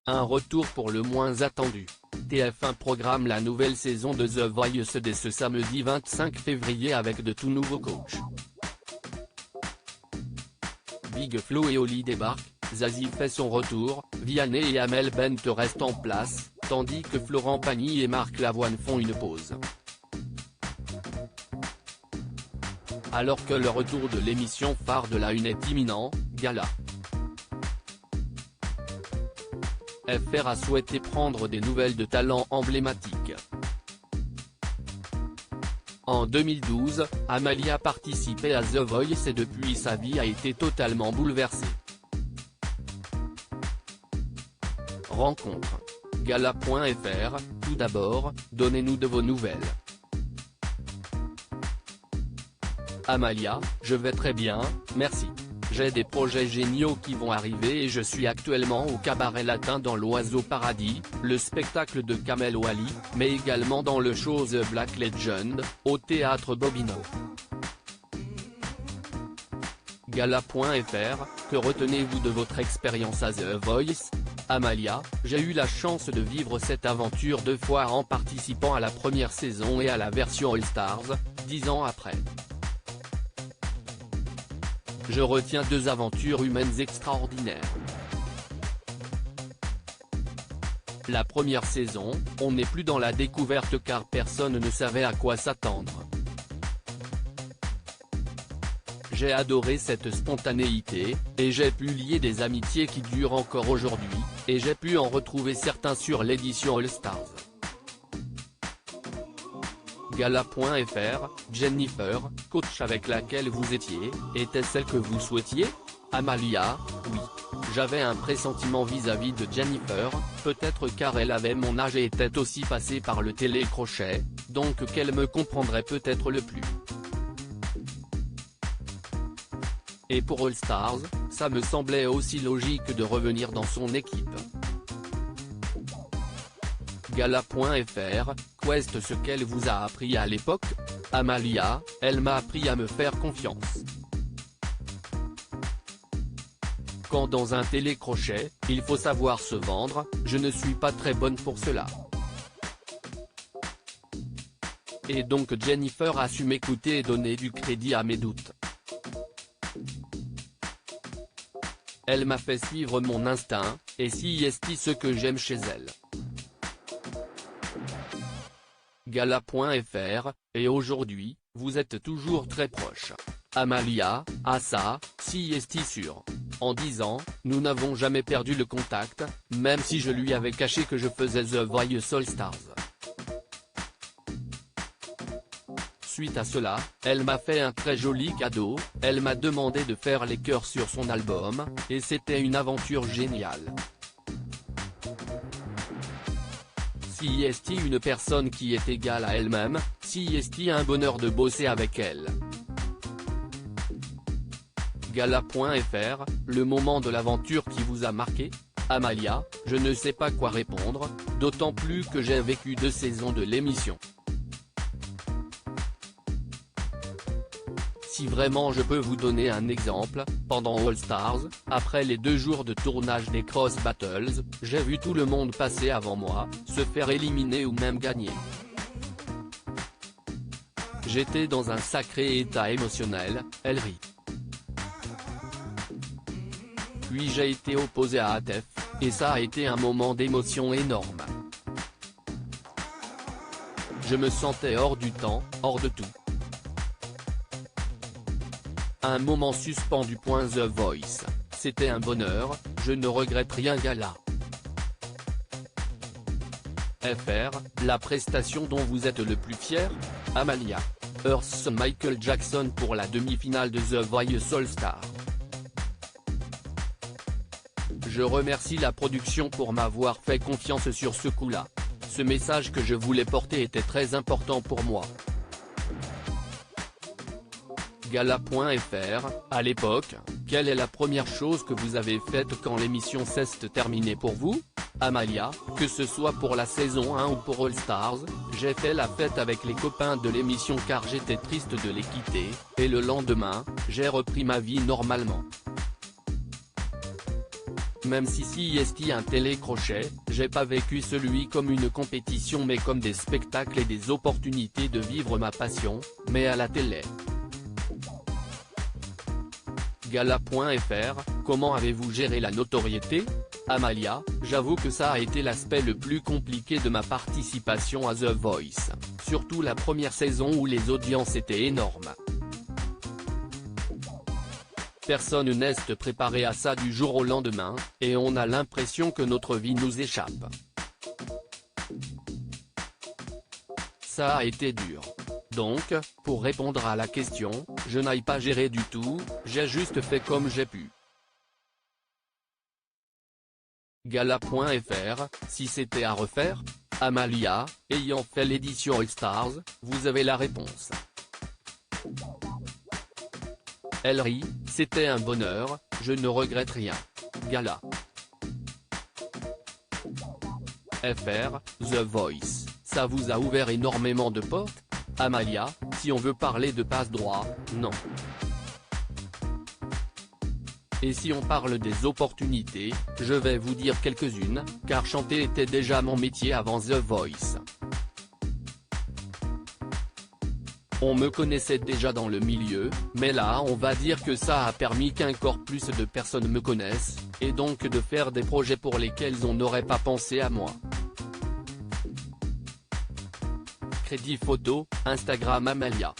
Un retour pour le moins attendu. TF1 programme la nouvelle saison de The Voice dès ce samedi 25 février avec de tout nouveaux coachs. Big Flo et Oli débarquent, Zazie fait son retour, Vianney et Amel Bent restent en place, tandis que Florent Pagny et Marc Lavoine font une pause. Alors que le retour de l'émission phare de la Une est imminent, Gala. FR a souhaité prendre des nouvelles de talents emblématiques. En 2012, Amalia participait à The Voice et depuis sa vie a été totalement bouleversée. Rencontre. Gala.fr, tout d'abord, donnez-nous de vos nouvelles. Amalia, je vais très bien, merci. J'ai des projets géniaux qui vont arriver et je suis actuellement au Cabaret Latin dans l'Oiseau Paradis, le spectacle de Kamel Ouali, mais également dans le show The Black Legend, au Théâtre Bobino. Gala.fr, que retenez-vous de votre expérience à The Voice? Amalia, j'ai eu la chance de vivre cette aventure 2 fois en participant à la première saison et à la version All Stars, 10 ans après. Je retiens 2 aventures humaines extraordinaires. La première saison, on n'est plus dans la découverte car personne ne savait à quoi s'attendre. J'ai adoré cette spontanéité, et j'ai pu lier des amitiés qui durent encore aujourd'hui, et j'ai pu en retrouver certains sur l'édition All Stars. Gala.fr, Jennifer, coach avec laquelle vous étiez, était celle que vous souhaitiez? Amalia, oui. J'avais un pressentiment vis-à-vis de Jennifer, peut-être car elle avait mon âge et était aussi passée par le télécrochet, donc qu'elle me comprendrait peut-être le plus. Et pour All Stars, ça me semblait aussi logique de revenir dans son équipe. Gala.fr, Quest ce qu'elle vous a appris à l'époque? Amalia, elle m'a appris à me faire confiance. Quand dans un télécrochet, il faut savoir se vendre, je ne suis pas très bonne pour cela. Et donc Jennifer a su m'écouter et donner du crédit à mes doutes. Elle m'a fait suivre mon instinct, et c'est ce que j'aime chez elle. Gala.fr, et aujourd'hui, vous êtes toujours très proche. Amalia, ah ça, c'est sûr. En 10 ans, nous n'avons jamais perdu le contact, même si je lui avais caché que je faisais The Voice All Stars. Suite à cela, elle m'a fait un très joli cadeau, elle m'a demandé de faire les chœurs sur son album, et c'était une aventure géniale. C'est une personne qui est égale à elle-même, c'est un bonheur de bosser avec elle. Gala.fr, le moment de l'aventure qui vous a marqué? Amalia, je ne sais pas quoi répondre, d'autant plus que j'ai vécu 2 saisons de l'émission. Si vraiment je peux vous donner un exemple, pendant All Stars, après les 2 jours de tournage des Cross Battles, j'ai vu tout le monde passer avant moi, se faire éliminer ou même gagner. J'étais dans un sacré état émotionnel, elle rit. Puis j'ai été opposé à Atef, et ça a été un moment d'émotion énorme. Je me sentais hors du temps, hors de tout. Un moment suspendu. The Voice, c'était un bonheur, je ne regrette rien. Gala. FR, la prestation dont vous êtes le plus fier? Amalia. Earth's Michael Jackson pour la demi-finale de The Voice All Stars. Je remercie la production pour m'avoir fait confiance sur ce coup-là. Ce message que je voulais porter était très important pour moi. Gala.fr, à l'époque, quelle est la première chose que vous avez faite quand l'émission s'est terminée pour vous? Amalia, que ce soit pour la saison 1 ou pour All Stars, j'ai fait la fête avec les copains de l'émission car j'étais triste de les quitter, et le lendemain, j'ai repris ma vie normalement. Même si est un télécrochet, j'ai pas vécu celui comme une compétition mais comme des spectacles et des opportunités de vivre ma passion, mais à la télé. Gala.fr, comment avez-vous géré la notoriété? Amalia, j'avoue que ça a été l'aspect le plus compliqué de ma participation à The Voice, surtout la première saison où les audiences étaient énormes. Personne n'est préparé à ça du jour au lendemain, et on a l'impression que notre vie nous échappe. Ça a été dur. Donc, pour répondre à la question, je n'ai pas géré du tout, j'ai juste fait comme j'ai pu. Gala.fr, si c'était à refaire? Amalia, ayant fait l'édition All Stars, vous avez la réponse. Elle rit, c'était un bonheur, je ne regrette rien. Gala. FR, The Voice, ça vous a ouvert énormément de portes? Amalia, si on veut parler de passe-droit, non. Et si on parle des opportunités, je vais vous dire quelques-unes, car chanter était déjà mon métier avant The Voice. On me connaissait déjà dans le milieu, mais là on va dire que ça a permis qu'encore plus de personnes me connaissent, et donc de faire des projets pour lesquels on n'aurait pas pensé à moi. Crédit photo, Instagram Amalia.